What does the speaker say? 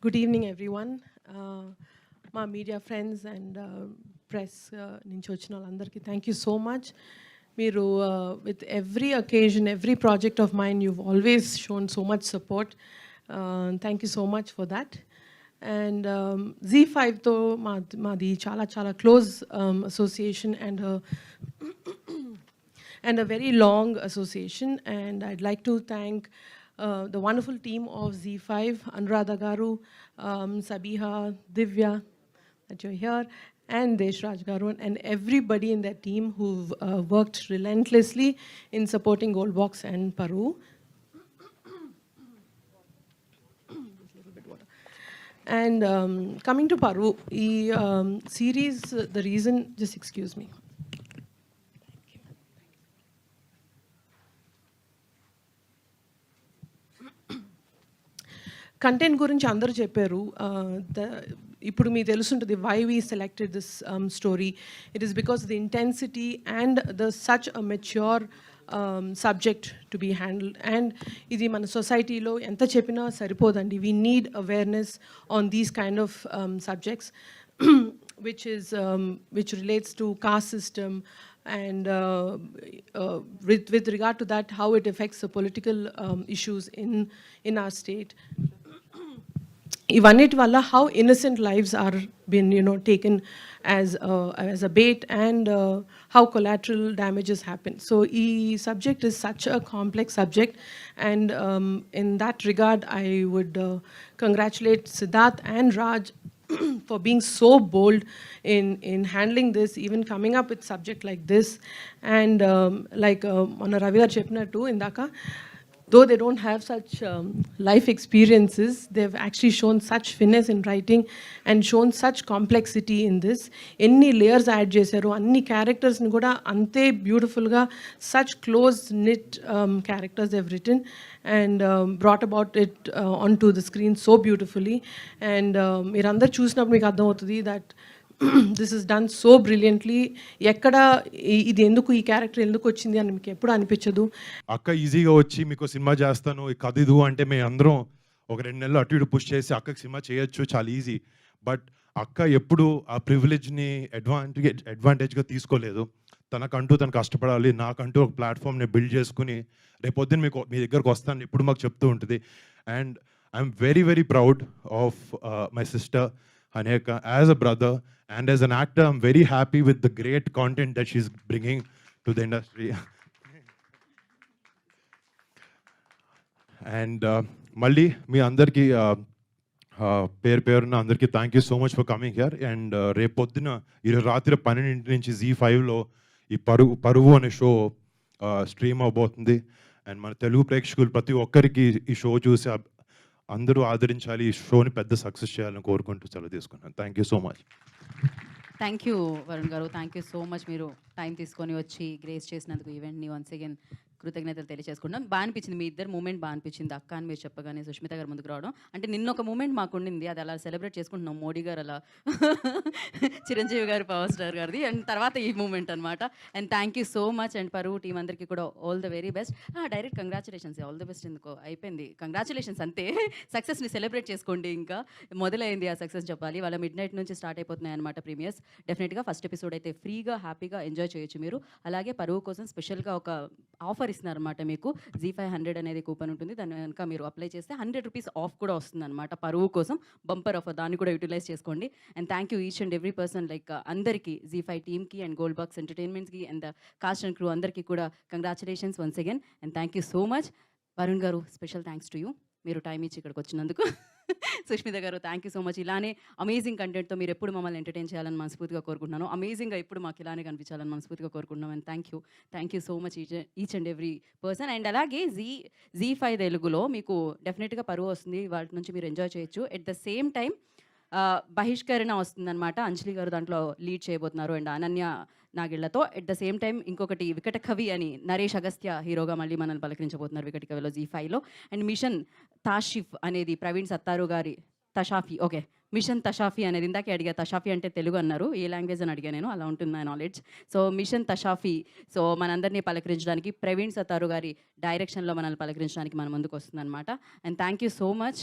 Good evening, everyone. My media friends and press నుంచి వచ్చిన వాళ్ళందరికీ thank you so much. మీరు with every occasion, every project of mine, you've always shown so much support. Thank you so much for that. And Z5తో మాది చాలా చాలా close association and a very long association, and I'd like to thank the wonderful team of Z5, Anuradha Garu, Sabiha, Divya, that you're here, and Deshraj Garu, and everybody in that team who've worked relentlessly in supporting Goldbox and Paru. And coming to Paru, the series, the reason, just excuse me. Content గురించి అందరూ చెప్పారు. ఇప్పుడు మీకు తెలుసుంటుంది why we selected this story. It is because the intensity and the such a mature subject to be handled. And ఇది మన సొసైటీలో ఎంత చెప్పినా సరిపోదండి. We need awareness on these kind of subjects which relates to caste system, and with regard to that, how it affects the political issues in our state. Ivanit valla how innocent lives are been taken as a bait, and how collateral damages happen. So e subject is such a complex subject, and in that regard I would congratulate Siddharth and Raj for being so bold in handling this, even coming up with subject like this. And like Mana Ravi garu cheppinattu indaka, though they don't have such life experiences, they've actually shown such finesse in writing and shown such complexity in this. Any layers add chesaru, anni characters ni kuda ante beautiful ga, such close knit characters they've written and brought about it onto the screen so beautifully. And meerandaru chusinapudu meeku ardham avutadi that this is done so brilliantly. ఎక్కడ ఇది ఎందుకు ఈ character ఎందుకు వచ్చింది అని మీకు ఎప్పుడు అనిపించదు. అక్క ఈజీగా వచ్చి మీకు సినిమా చేస్తాను ఈ కథ ఇది అంటే మేము అందరం ఒక 2 నెలలు అటు ఇటు పుష్ చేసి అక్కకి సినిమా చేయొచ్చు, చాలా ఈజీ. బట్ అక్క ఎప్పుడు ఆ ప్రివిలేజ్ని అడ్వాంటేజ్గా తీసుకోలేదు. తనకంటూ తను కష్టపడాలి, నాకంటూ ఒక ప్లాట్ఫామ్ని బిల్డ్ చేసుకుని రేపొద్దున మీ దగ్గరకు వస్తాను ఇప్పుడు మాకు చెప్తూ ఉంటుంది. And I'm very very proud of my sister Haneka as a brother, and as an actor I'm very happy with the great content that she's bringing to the industry. And malli మీ అందరికీ పేరున అందరికీ thank you so much for coming here. And రేపొద్దున ఈరోజు రాత్రి 12 నుంచి Z5లో ఈ పరువు అనే షో స్ట్రీమ్ అవబోతుంది. అండ్ మన తెలుగు ప్రేక్షకులు ప్రతి ఒక్కరికి ఈ షో చూసి అందరూ ఆదరించాలి, ఈ షోని పెద్ద సక్సెస్ చేయాలని కోరుకుంటూ సెలవు తీసుకున్నాను. Thank you so much. Thank you Varun గారు, థ్యాంక్ యూ సో మచ్. మీరు టైం తీసుకొని వచ్చి గ్రేస్ చేసినందుకు ఈవెంట్ని వన్స్ అగైన్ కృతజ్ఞతలు తెలియజేసుకుంటాం. బాగా అనిపించింది, మీ ఇద్దరు మూమెంట్ బాగా అనిపించింది. అక్క అని మీరు చెప్పగానే సుష్మిత గారు ముందుకు రావడం, అంటే నిన్న ఒక మూమెంట్ మాకు ఉండింది, అది అలా సెలబ్రేట్ చేసుకుంటున్నాం. మోడీ గారు అలా చిరంజీవి గారు పవర్ స్టార్ గారిది, అండ్ తర్వాత ఈ మూమెంట్ అనమాట. And thank you so much. And పరువు టీం అందరికీ కూడా all the very best. Direct congratulations, all the best. ఎందుకో అయిపోయింది, కంగ్రాచులేషన్స్ అంతే. సక్సెస్ని సెలబ్రేట్ చేసుకోండి, ఇంకా మొదలైంది ఆ సక్సెస్ చెప్పాలి. వాళ్ళ మిడ్ నైట్ నుంచి స్టార్ట్ అయిపోతున్నాయి అనమాట ప్రీమియర్స్. డెఫినెట్గా ఫస్ట్ ఎపిసోడ్ అయితే ఫ్రీగా హ్యాపీగా ఎంజాయ్ చేయొచ్చు మీరు. అలాగే పరువు కోసం స్పెషల్గా ఒక ఆఫర్ ఇస్తున్నారన్నమాట మీకు. Z500 అనేది కూపన్ ఉంటుంది, దాన్ని కనుక మీరు అప్లై చేస్తే 100 రూపీస్ ఆఫ్ కూడా వస్తుంది అనమాట. పరువు కోసం బంపర్ ఆఫర్, దాన్ని కూడా యూటిలైజ్ చేసుకోండి. And thank you each and every person, like అందరికీ, Z5 టీమ్కి అండ్ గోల్డ్ బాక్స్ ఎంటర్టైన్మెంట్స్కి and the cast and crew అందరికీ కూడా congratulations once again. And thank you so much. Varun garu special thanks to you, మీరు time ఇచ్చి ఇక్కడికి వచ్చినందుకు. Sushmita garu thank you so much. ఇలానే అమేజింగ్ కంటెంట్తో మీరు ఎప్పుడు మమ్మల్ని ఎంటర్టైన్ చేయాలని మనస్ఫూర్తిగా కోరుకుంటున్నాను. అమేజింగ్గా ఎప్పుడు మాకు ఇలానే కనిపించాలని మనస్ఫూర్తిగా కోరుకుంటున్నాం. And thank you so much each and every person. And అలాగే Z5 తెలుగులో మీకు డెఫినెట్గా పరువు వస్తుంది, వాటి నుంచి మీరు ఎంజాయ్ చేయొచ్చు. ఎట్ ద సేమ్ టైం బహిష్కరణ వస్తుందన్నమాట. అంజలి గారు దాంట్లో లీడ్ చేయబోతున్నారు, అండ్ అనన్య నాగిళ్లతో. ఎట్ ద సేమ్ టైం ఇంకొకటి వికట కవి అని నరేష్ అగస్త్య హీరోగా మళ్ళీ మనల్ని పలకరించబోతున్నారు వికట కవిలో Z5లో. అండ్ మిషన్ తాషిఫ్ అనేది ప్రవీణ్ సత్తారు గారి తషాఫీ, ఓకే మిషన్ తషాఫీ అనేది ఇందాకే అడిగా, తషాఫీ అంటే తెలుగు అన్నారు, ఏ లాంగ్వేజ్ అని అడిగా నేను, అలా ఉంటుంది నా నాలెడ్జ్. సో మిషన్ తషాఫీ, సో మనందరినీ పలకరించడానికి ప్రవీణ్ సత్తారు గారి డైరెక్షన్లో మనల్ని పలకరించడానికి మన ముందుకు వస్తుంది అనమాట. And thank you so much.